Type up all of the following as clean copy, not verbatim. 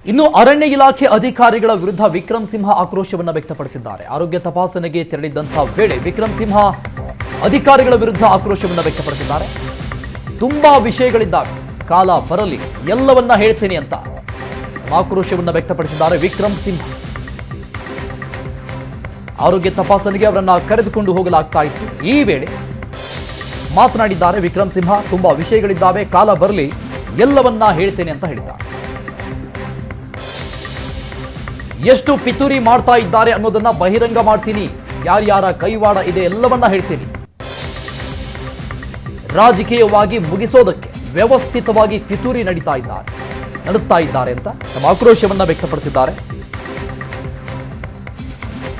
ಇನ್ನು ಅರಣ್ಯ ಇಲಾಖೆ ಅಧಿಕಾರಿಗಳ ವಿರುದ್ಧ ವಿಕ್ರಮ್ ಸಿಂಹ ಆಕ್ರೋಶವನ್ನು ವ್ಯಕ್ತಪಡಿಸಿದ್ದಾರೆ. ಆರೋಗ್ಯ ತಪಾಸಣೆಗೆ ತೆರಳಿದ್ದಂತಹ ವೇಳೆ ವಿಕ್ರಮ್ ಸಿಂಹ ಅಧಿಕಾರಿಗಳ ವಿರುದ್ಧ ಆಕ್ರೋಶವನ್ನು ವ್ಯಕ್ತಪಡಿಸಿದ್ದಾರೆ. ತುಂಬಾ ವಿಷಯಗಳಿದ್ದಾವೆ, ಕಾಲ ಬರಲಿ ಎಲ್ಲವನ್ನ ಹೇಳ್ತೀನಿ ಅಂತ ಆಕ್ರೋಶವನ್ನು ವ್ಯಕ್ತಪಡಿಸಿದ್ದಾರೆ ವಿಕ್ರಮ್ ಸಿಂಹ. ಆರೋಗ್ಯ ತಪಾಸಣೆಗೆ ಅವರನ್ನ ಕರೆದುಕೊಂಡು ಹೋಗಲಾಗ್ತಾ ಇತ್ತು. ಈ ವೇಳೆ ಮಾತನಾಡಿದ್ದಾರೆ ವಿಕ್ರಮ್ ಸಿಂಹ. ತುಂಬಾ ವಿಷಯಗಳಿದ್ದಾವೆ, ಕಾಲ ಬರಲಿ ಎಲ್ಲವನ್ನ ಹೇಳ್ತೇನೆ ಅಂತ ಹೇಳಿದ್ದಾರೆ. ಎಷ್ಟು ಪಿತೂರಿ ಮಾಡ್ತಾ ಇದ್ದಾರೆ ಅನ್ನೋದನ್ನ ಬಹಿರಂಗ ಮಾಡ್ತೀನಿ, ಯಾರ್ಯಾರ ಕೈವಾಡ ಇದೆ ಎಲ್ಲವನ್ನ ಹೇಳ್ತೀನಿ. ರಾಜಕೀಯವಾಗಿ ಮುಗಿಸೋದಕ್ಕೆ ವ್ಯವಸ್ಥಿತವಾಗಿ ಪಿತೂರಿ ನಡೆಸ್ತಾ ಇದ್ದಾರೆ ಅಂತ ತಮ್ಮ ಆಕ್ರೋಶವನ್ನ ವ್ಯಕ್ತಪಡಿಸಿದ್ದಾರೆ.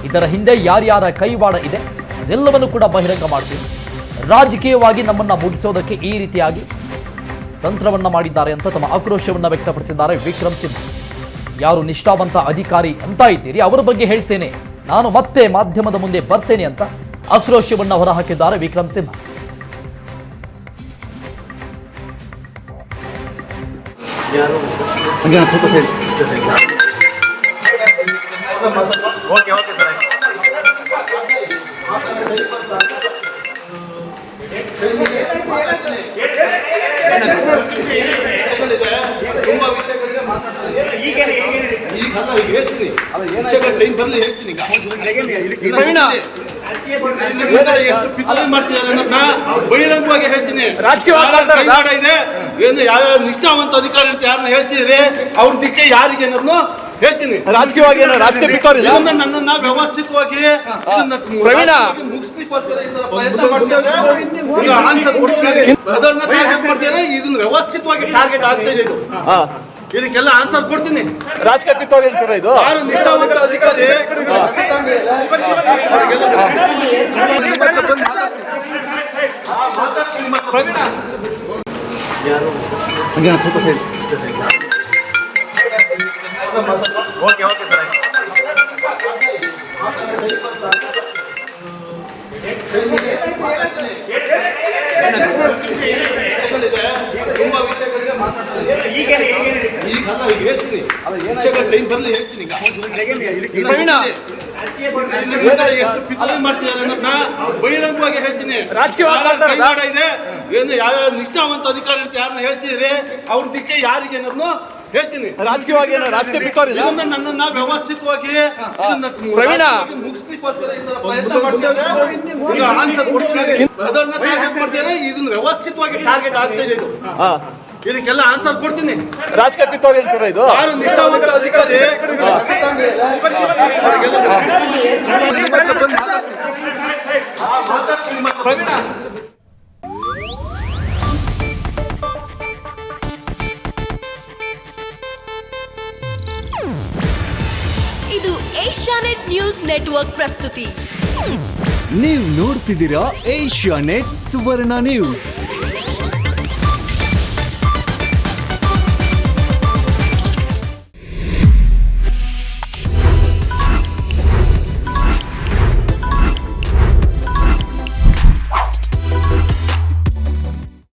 ಇದರ ಹಿಂದೆ ಯಾರ್ಯಾರ ಕೈವಾಡ ಇದೆ ಅದೆಲ್ಲವನ್ನು ಕೂಡ ಬಹಿರಂಗ ಮಾಡ್ತೀನಿ. ರಾಜಕೀಯವಾಗಿ ನಮ್ಮನ್ನ ಮುಗಿಸೋದಕ್ಕೆ ಈ ರೀತಿಯಾಗಿ ತಂತ್ರವನ್ನ ಮಾಡಿದ್ದಾರೆ ಅಂತ ತಮ್ಮ ಆಕ್ರೋಶವನ್ನ ವ್ಯಕ್ತಪಡಿಸಿದ್ದಾರೆ ವಿಕ್ರಮ್ ಸಿಂಹ. ಯಾರು ನಿಷ್ಠಾವಂತ ಅಧಿಕಾರಿ ಅಂತ ಇದ್ದೀರಿ ಅವರ ಬಗ್ಗೆ ಹೇಳ್ತೇನೆ, ನಾನು ಮತ್ತೆ ಮಾಧ್ಯಮದ ಮುಂದೆ ಬರ್ತೇನೆ ಅಂತ ಆಕ್ರೋಶವನ್ನ ಹೊರಹಾಕಿದ್ದಾರೆ ವಿಕ್ರಮ್ ಸಿಂಹ. ಬಹಿರಂಗವಾಗಿ ಹೇಳ್ತೀನಿ. ಇದೆ ಏನು ಯಾವ ನಿಷ್ಠಾವಂತ ಅಧಿಕಾರಿ ಅಂತ ಯಾರನ್ನ ಹೇಳ್ತಿದ್ರೆ ಅವ್ರ ದಿಕ್ಕೆ ಯಾರಿಗೆ ಅನ್ನೋದನ್ನು ಹೇಳ್ತೀನಿ. ರಾಜಕೀಯವಾಗಿ ನನ್ನನ್ನ ವ್ಯವಸ್ಥಿತವಾಗಿ ಮುಗಿಸ್ಲಿಕ್ಕೋಸ್ಕರ ಪ್ರಯತ್ನ ಮಾಡ್ತೇನೆ. ಅದನ್ನ ಟಾರ್ಗೆಟ್ ಮಾಡ್ತೇನೆ. ಇದನ್ನ ವ್ಯವಸ್ಥಿತವಾಗಿ ಟಾರ್ಗೆಟ್ ಆಗ್ತಾ ಇದೆ. ಇದಕ್ಕೆಲ್ಲ ಆನ್ಸರ್ ಕೊಡ್ತೀನಿ. ರಾಜಕೀಯ ಪಿತೂರಿ ಅಂತೀರಾ ಇದು? ಯಾರು ನಿಷ್ಠಾವಂತ ಅಧಿಕಾರಿ ತುಂಬಾ ವಿಷಯಗಳಿಗೆ ಹೇಳ್ತೀನಿ. ಟೈಮ್ ಬರ್ಲಿ ಹೇಳ್ತೀನಿ. ಬಹಿರಂಗವಾಗಿ ಹೇಳ್ತೀನಿ. ಕೈವಾಡ ಇದೆ ಏನು ಯಾವ ನಿಷ್ಠಾವಂತ ಅಧಿಕಾರಿ ಅಂತ ಯಾರನ್ನ ಹೇಳ್ತಿದ್ರೆ ಅವ್ರ ದಿಕ್ಕೆ ಯಾರಿಗೆ ಅನ್ನೋದನ್ನು ಹೇಳ್ತೀನಿ. ರಾಜಕೀಯವಾಗಿ ನನ್ನನ್ನ ವ್ಯವಸ್ಥಿತವಾಗಿ ಮುಗಿಸ್ಲಿಕ್ಕೋಸ್ಕರ ಪ್ರಯತ್ನ ಮಾಡ್ತೇನೆ. ಆನ್ಸರ್ ಕೊಡ್ತೀನಿ. ಅದನ್ನ ಟಾರ್ಗೆಟ್ ಮಾಡ್ತೇನೆ. ಇದನ್ನ ವ್ಯವಸ್ಥಿತವಾಗಿ ಟಾರ್ಗೆಟ್ ಆಗ್ತಾ ಇದೆ. ಇದಕ್ಕೆಲ್ಲ ಆನ್ಸರ್ ಕೊಡ್ತೀನಿ. ರಾಜಕೀಯ ಪಿತೂರಿ ಅಂತೀರಾ ಇದು? ಯಾರು ನಿಷ್ಠಾವಂತ ಅಧಿಕಾರಿ ಇದು ಏಷ್ಯಾನೆಟ್ ನ್ಯೂಸ್ ನೆಟ್ವರ್ಕ್ ಪ್ರಸ್ತುತಿ. ನೀವು ನೋಡ್ತಿದ್ದೀರಾ ಏಷ್ಯಾನೆಟ್ ಸುವರ್ಣ ನ್ಯೂಸ್.